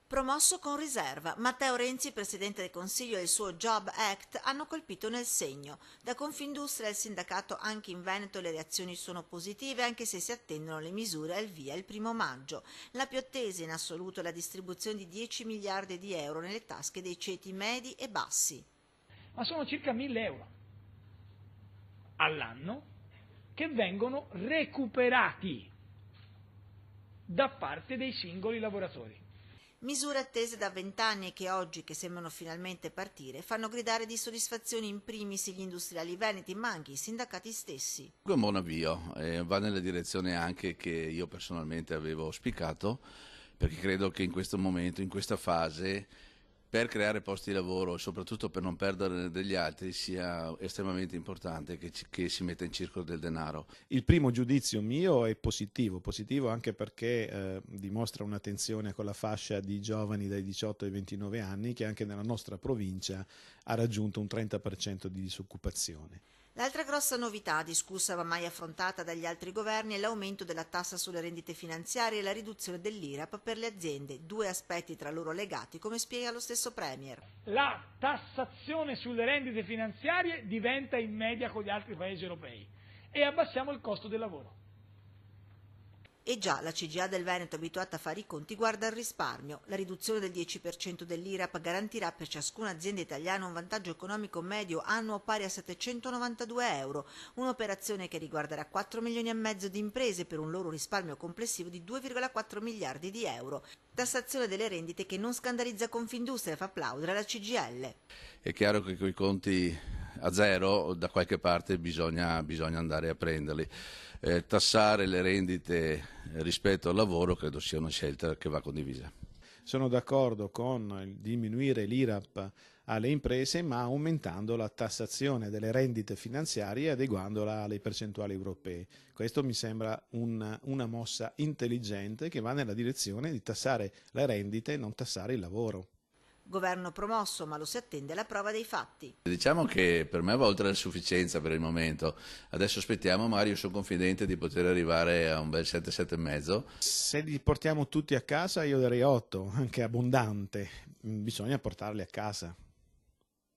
Promosso con riserva, Matteo Renzi, Presidente del Consiglio, e il suo Job Act hanno colpito nel segno. Da Confindustria e il sindacato anche in Veneto le reazioni sono positive, anche se si attendono le misure al via il 1° maggio. La più attesa in assoluto è la distribuzione di 10 miliardi di euro nelle tasche dei ceti medi e bassi. Ma sono circa 1.000 euro all'anno che vengono recuperati da parte dei singoli lavoratori. Misure attese da 20 anni e che oggi, che sembrano finalmente partire, fanno gridare di soddisfazione in primis gli industriali veneti, ma anche i sindacati stessi. È un buon avvio, va nella direzione anche che io personalmente avevo auspicato, perché credo che in questo momento, in questa fase, per creare posti di lavoro e soprattutto per non perdere degli altri, sia estremamente importante che si metta in circolo del denaro. Il primo giudizio mio è positivo anche perché dimostra un'attenzione con la fascia di giovani dai 18 ai 29 anni che anche nella nostra provincia ha raggiunto un 30% di disoccupazione. L'altra grossa novità, discussa ma mai affrontata dagli altri governi, è l'aumento della tassa sulle rendite finanziarie e la riduzione dell'IRAP per le aziende, due aspetti tra loro legati, come spiega lo stesso Premier. La tassazione sulle rendite finanziarie diventa in media con gli altri paesi europei e abbassiamo il costo del lavoro. E già la CGIA del Veneto, abituata a fare i conti, guarda al risparmio. La riduzione del 10% dell'IRAP garantirà per ciascuna azienda italiana un vantaggio economico medio annuo pari a 792 euro, un'operazione che riguarderà 4 milioni e mezzo di imprese per un loro risparmio complessivo di 2,4 miliardi di euro. Tassazione delle rendite che non scandalizza Confindustria e fa applaudere la CGIL. È chiaro che con i conti a zero da qualche parte bisogna andare a prenderli. Tassare le rendite rispetto al lavoro credo sia una scelta che va condivisa. Sono d'accordo con il diminuire l'IRAP alle imprese ma aumentando la tassazione delle rendite finanziarie e adeguandola alle percentuali europee. Questo mi sembra una mossa intelligente che va nella direzione di tassare le rendite e non tassare il lavoro. Governo promosso, ma lo si attende la prova dei fatti. Diciamo che per me va oltre la sufficienza per il momento. Adesso aspettiamo, magari io sono confidente di poter arrivare a un bel 7, 7,5. Se li portiamo tutti a casa io darei 8, anche abbondante, bisogna portarli a casa.